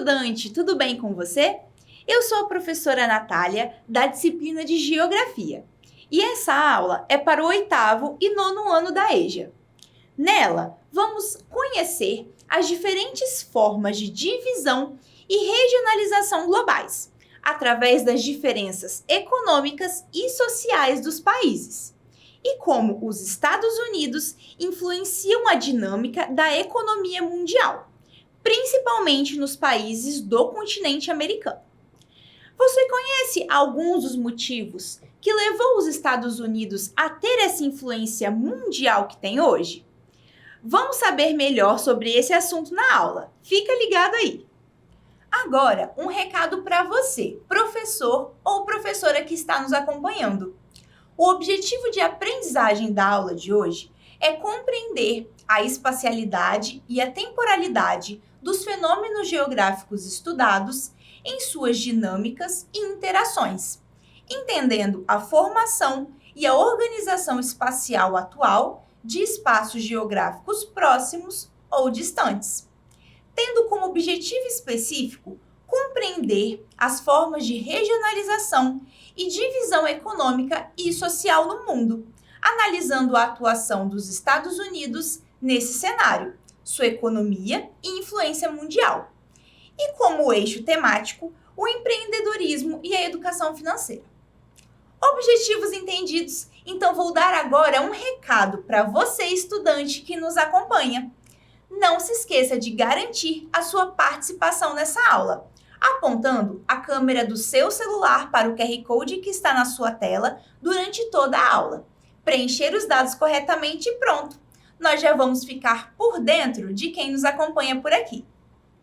estudante, tudo bem com você? Eu sou a professora Natália, da disciplina de Geografia. E essa aula é para o 8º e 9º ano da EJA. Nela, vamos conhecer as diferentes formas de divisão e regionalização globais, através das diferenças econômicas e sociais dos países, e como os Estados Unidos influenciam a dinâmica da economia mundial, principalmente nos países do continente americano. Você conhece alguns dos motivos que levou os Estados Unidos a ter essa influência mundial que tem hoje? Vamos saber melhor sobre esse assunto na aula. Fica ligado aí! Agora, um recado para você, professor ou professora que está nos acompanhando. O objetivo de aprendizagem da aula de hoje é compreender a espacialidade e a temporalidade dos fenômenos geográficos estudados em suas dinâmicas e interações, entendendo a formação e a organização espacial atual de espaços geográficos próximos ou distantes, tendo como objetivo específico compreender as formas de regionalização e divisão econômica e social no mundo, analisando a atuação dos Estados Unidos nesse cenário, sua economia e influência mundial, e como eixo temático, o empreendedorismo e a educação financeira. Objetivos entendidos, então vou dar agora um recado para você, estudante que nos acompanha. Não se esqueça de garantir a sua participação nessa aula, apontando a câmera do seu celular para o QR Code que está na sua tela durante toda a aula. Preencher os dados corretamente e pronto! Nós já vamos ficar por dentro de quem nos acompanha por aqui.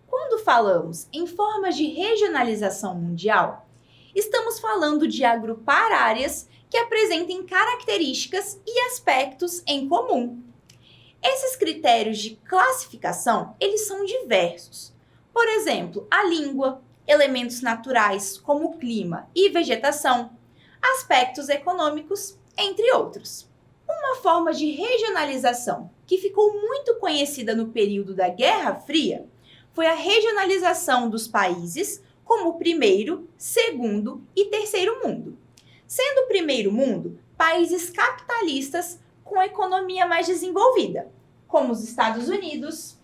Quando falamos em formas de regionalização mundial, estamos falando de agrupar áreas que apresentem características e aspectos em comum. Esses critérios de classificação, eles são diversos. Por exemplo, a língua, elementos naturais como clima e vegetação, aspectos econômicos, entre outros. Uma forma de regionalização que ficou muito conhecida no período da Guerra Fria foi a regionalização dos países como primeiro, segundo e terceiro mundo. Sendo o primeiro mundo, países capitalistas com economia mais desenvolvida, como os Estados Unidos,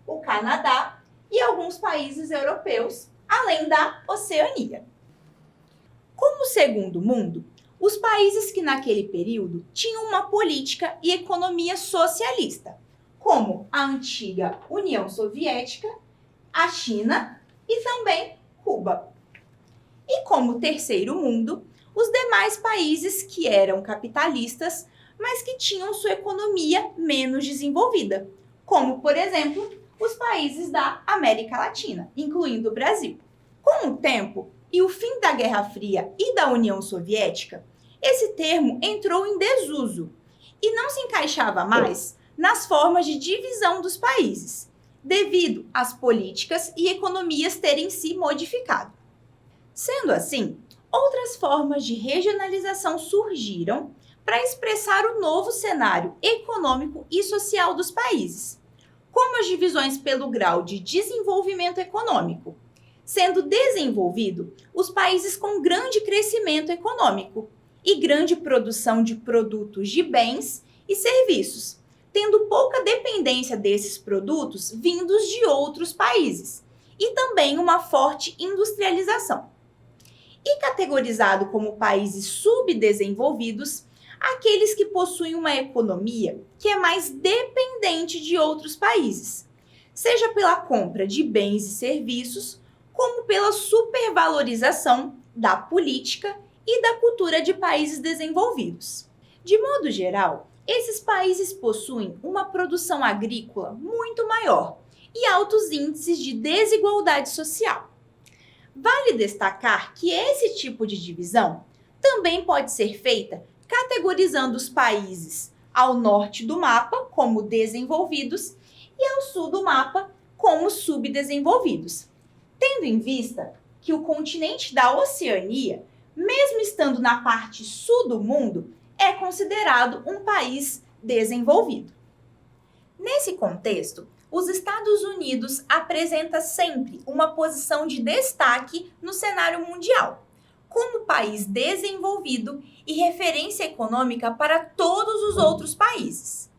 o Canadá e alguns países europeus, além da Oceania. Como segundo mundo, os países que naquele período tinham uma política e economia socialista, como a antiga União Soviética, a China e também Cuba. E como terceiro mundo, os demais países que eram capitalistas, mas que tinham sua economia menos desenvolvida, como, por exemplo, os países da América Latina, incluindo o Brasil. Com o tempo e o fim da Guerra Fria e da União Soviética, esse termo entrou em desuso e não se encaixava mais nas formas de divisão dos países, devido às políticas e economias terem se modificado. Sendo assim, outras formas de regionalização surgiram para expressar o novo cenário econômico e social dos países, como as divisões pelo grau de desenvolvimento econômico, sendo desenvolvido os países com grande crescimento econômico e grande produção de produtos de bens e serviços, tendo pouca dependência desses produtos vindos de outros países, e também uma forte industrialização. E categorizado como países subdesenvolvidos, aqueles que possuem uma economia que é mais dependente de outros países, seja pela compra de bens e serviços, como pela supervalorização da política e da cultura de países desenvolvidos. De modo geral, esses países possuem uma produção agrícola muito maior e altos índices de desigualdade social. Vale destacar que esse tipo de divisão também pode ser feita categorizando os países ao norte do mapa como desenvolvidos e ao sul do mapa como subdesenvolvidos, tendo em vista que o continente da Oceania, mesmo estando na parte sul do mundo, é considerado um país desenvolvido. Nesse contexto, os Estados Unidos apresenta sempre uma posição de destaque no cenário mundial, como país desenvolvido e referência econômica para todos os outros países,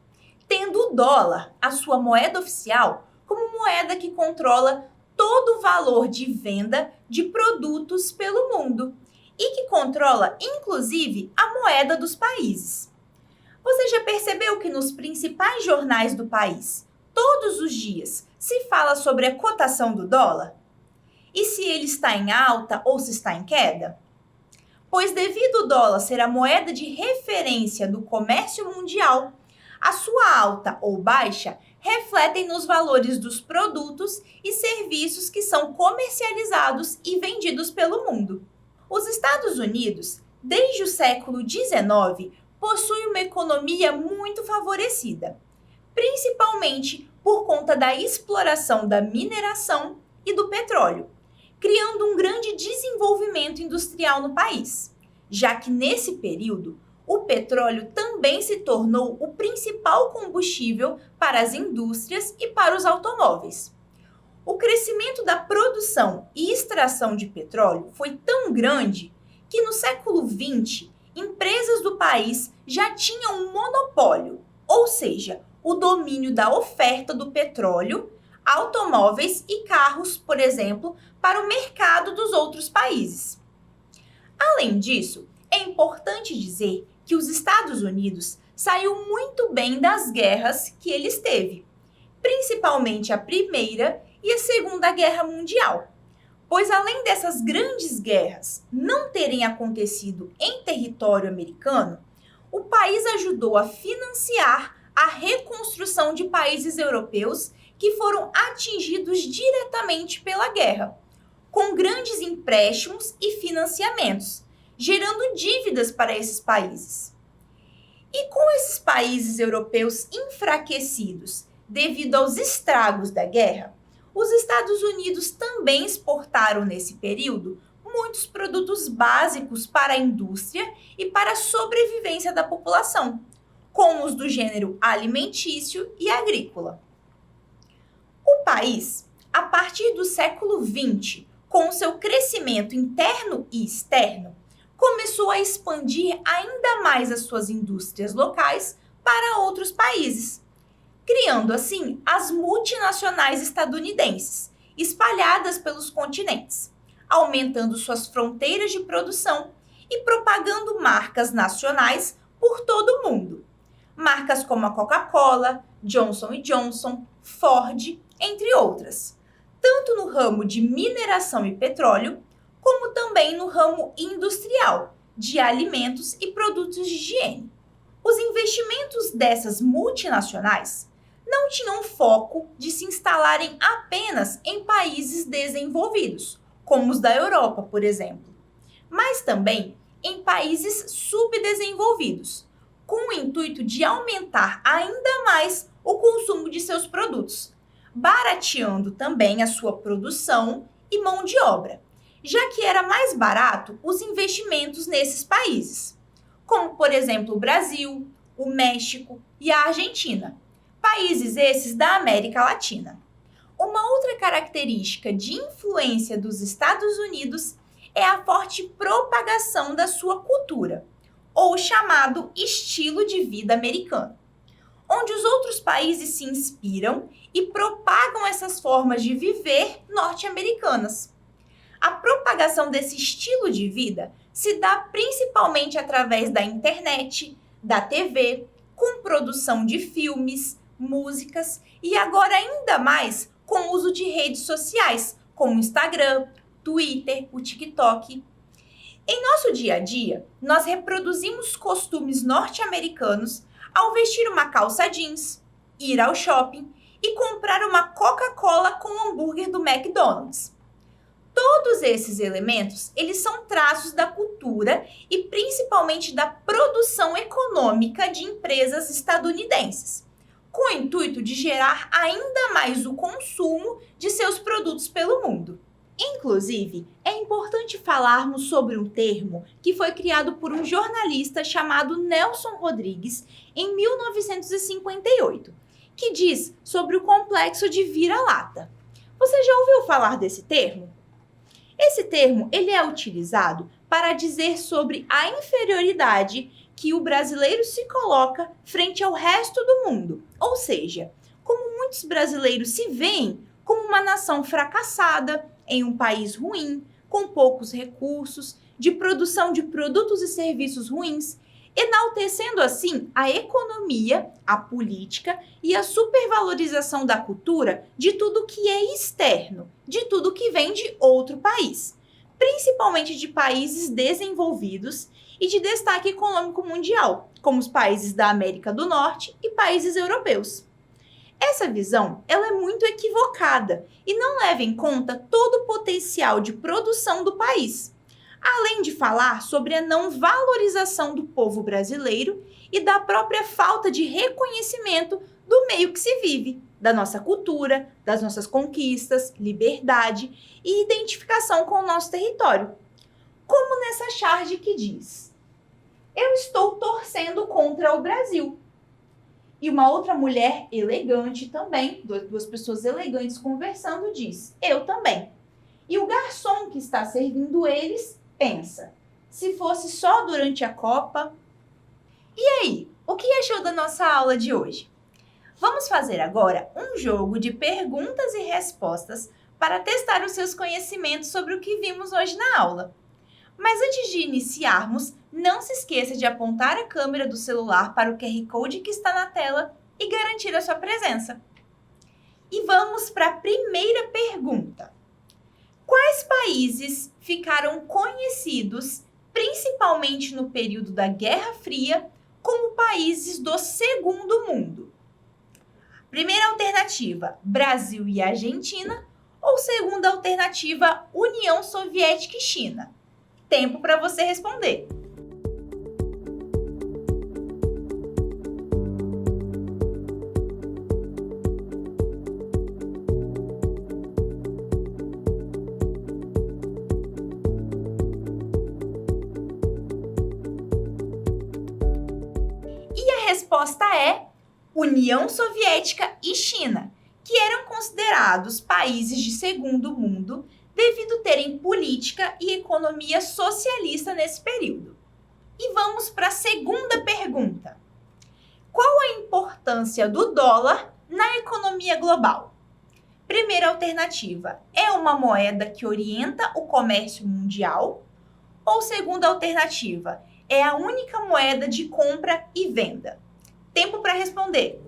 tendo o dólar, a sua moeda oficial, como moeda que controla todo o valor de venda de produtos pelo mundo e que controla, inclusive, a moeda dos países. Você já percebeu que nos principais jornais do país, todos os dias, se fala sobre a cotação do dólar? E se ele está em alta ou se está em queda? Pois devido ao dólar ser a moeda de referência do comércio mundial, a sua alta ou baixa refletem nos valores dos produtos e serviços que são comercializados e vendidos pelo mundo. Os Estados Unidos, desde o século XIX, possuem uma economia muito favorecida, principalmente por conta da exploração da mineração e do petróleo, criando um grande desenvolvimento industrial no país, já que nesse período o petróleo também se tornou o principal combustível para as indústrias e para os automóveis. O crescimento da produção e extração de petróleo foi tão grande que no século XX, empresas do país já tinham um monopólio, ou seja, o domínio da oferta do petróleo, automóveis e carros, por exemplo, para o mercado dos outros países. Além disso, é importante dizer que os Estados Unidos saiu muito bem das guerras que ele esteve, principalmente a Primeira e a Segunda Guerra Mundial, pois além dessas grandes guerras não terem acontecido em território americano, o país ajudou a financiar a reconstrução de países europeus que foram atingidos diretamente pela guerra, com grandes empréstimos e financiamentos, gerando dívidas para esses países. E com esses países europeus enfraquecidos devido aos estragos da guerra, os Estados Unidos também exportaram nesse período muitos produtos básicos para a indústria e para a sobrevivência da população, como os do gênero alimentício e agrícola. O país, a partir do século XX, com seu crescimento interno e externo, começou a expandir ainda mais as suas indústrias locais para outros países, criando assim as multinacionais estadunidenses, espalhadas pelos continentes, aumentando suas fronteiras de produção e propagando marcas nacionais por todo o mundo. Marcas como a Coca-Cola, Johnson & Johnson, Ford, entre outras, tanto no ramo de mineração e petróleo, como também no ramo industrial, de alimentos e produtos de higiene. Os investimentos dessas multinacionais não tinham foco de se instalarem apenas em países desenvolvidos, como os da Europa, por exemplo, mas também em países subdesenvolvidos, com o intuito de aumentar ainda mais o consumo de seus produtos, barateando também a sua produção e mão de obra, já que era mais barato os investimentos nesses países, como, por exemplo, o Brasil, o México e a Argentina, países esses da América Latina. Uma outra característica de influência dos Estados Unidos é a forte propagação da sua cultura, ou chamado estilo de vida americano, onde os outros países se inspiram e propagam essas formas de viver norte-americanas. A propagação desse estilo de vida se dá principalmente através da internet, da TV, com produção de filmes, músicas e agora ainda mais com o uso de redes sociais, como o Instagram, Twitter, o TikTok. Em nosso dia a dia, nós reproduzimos costumes norte-americanos ao vestir uma calça jeans, ir ao shopping e comprar uma Coca-Cola com um hambúrguer do McDonald's. Todos esses elementos, eles são traços da cultura e principalmente da produção econômica de empresas estadunidenses, com o intuito de gerar ainda mais o consumo de seus produtos pelo mundo. Inclusive, é importante falarmos sobre um termo que foi criado por um jornalista chamado Nelson Rodrigues em 1958, que diz sobre o complexo de vira-lata. Você já ouviu falar desse termo? Esse termo ele é utilizado para dizer sobre a inferioridade que o brasileiro se coloca frente ao resto do mundo. Ou seja, como muitos brasileiros se veem como uma nação fracassada, em um país ruim, com poucos recursos, de produção de produtos e serviços ruins, enaltecendo assim a economia, a política e a supervalorização da cultura de tudo que é externo, de tudo que vem de outro país, principalmente de países desenvolvidos e de destaque econômico mundial, como os países da América do Norte e países europeus. Essa visão ela é muito equivocada e não leva em conta todo o potencial de produção do país, além de falar sobre a não valorização do povo brasileiro e da própria falta de reconhecimento do meio que se vive, da nossa cultura, das nossas conquistas, liberdade e identificação com o nosso território. Como nessa charge que diz: "Eu estou torcendo contra o Brasil." E uma outra mulher elegante também, duas pessoas elegantes conversando, diz: "Eu também." E o garçom que está servindo eles pensa: se fosse só durante a Copa. E aí, o que achou da nossa aula de hoje? Vamos fazer agora um jogo de perguntas e respostas para testar os seus conhecimentos sobre o que vimos hoje na aula. Mas antes de iniciarmos, não se esqueça de apontar a câmera do celular para o QR Code que está na tela e garantir a sua presença. E vamos para a primeira pergunta. Quais países ficaram conhecidos, principalmente no período da Guerra Fria, como países do Segundo Mundo? Primeira alternativa, Brasil e Argentina, ou segunda alternativa, União Soviética e China? Tempo para você responder. E a resposta é União Soviética e China, que eram considerados países de segundo mundo devido terem política e economia socialista nesse período. E vamos para a segunda pergunta. Qual a importância do dólar na economia global? Primeira alternativa, é uma moeda que orienta o comércio mundial? Ou segunda alternativa, é a única moeda de compra e venda? Tempo para responder.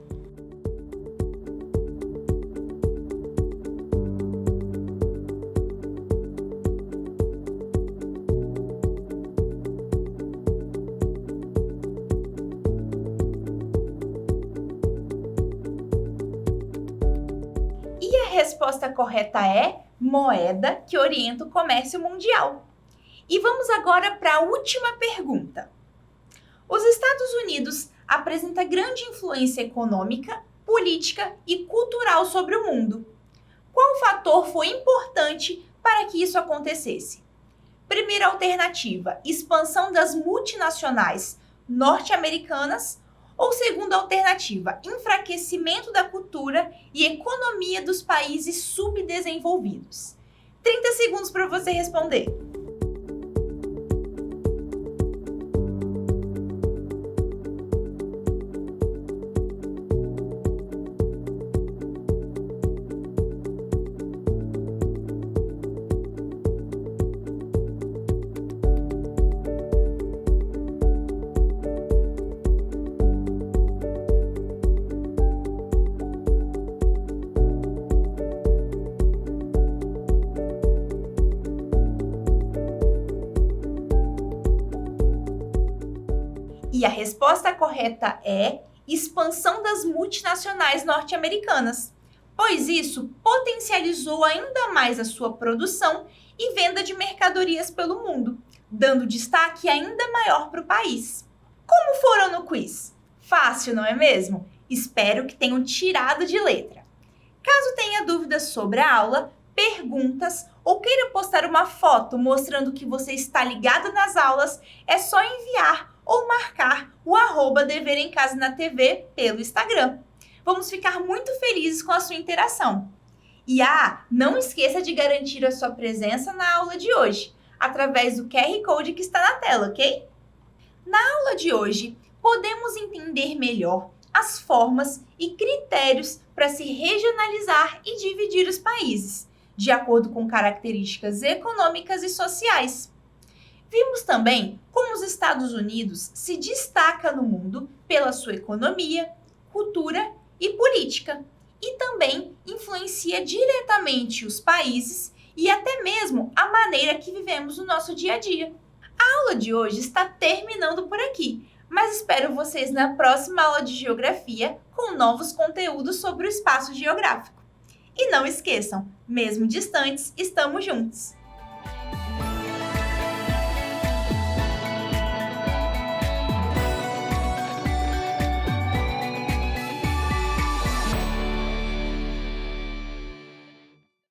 E a resposta correta é moeda que orienta o comércio mundial. E vamos agora para a última pergunta. Os Estados Unidos apresentam grande influência econômica, política e cultural sobre o mundo. Qual fator foi importante para que isso acontecesse? Primeira alternativa, expansão das multinacionais norte-americanas. Ou segunda alternativa, enfraquecimento da cultura e economia dos países subdesenvolvidos? 30 segundos para você responder. E a resposta correta é expansão das multinacionais norte-americanas, pois isso potencializou ainda mais a sua produção e venda de mercadorias pelo mundo, dando destaque ainda maior para o país. Como foram no quiz? Fácil, não é mesmo? Espero que tenham tirado de letra. Caso tenha dúvidas sobre a aula, perguntas ou queira postar uma foto mostrando que você está ligado nas aulas, é só enviar ou marcar o @Dever em Casa na TV pelo Instagram. Vamos ficar muito felizes com a sua interação. E não esqueça de garantir a sua presença na aula de hoje, através do QR Code que está na tela, ok? Na aula de hoje, podemos entender melhor as formas e critérios para se regionalizar e dividir os países, de acordo com características econômicas e sociais. Vimos também como os Estados Unidos se destaca no mundo pela sua economia, cultura e política, e também influencia diretamente os países e até mesmo a maneira que vivemos o nosso dia a dia. A aula de hoje está terminando por aqui, mas espero vocês na próxima aula de geografia com novos conteúdos sobre o espaço geográfico. E não esqueçam, mesmo distantes, estamos juntos!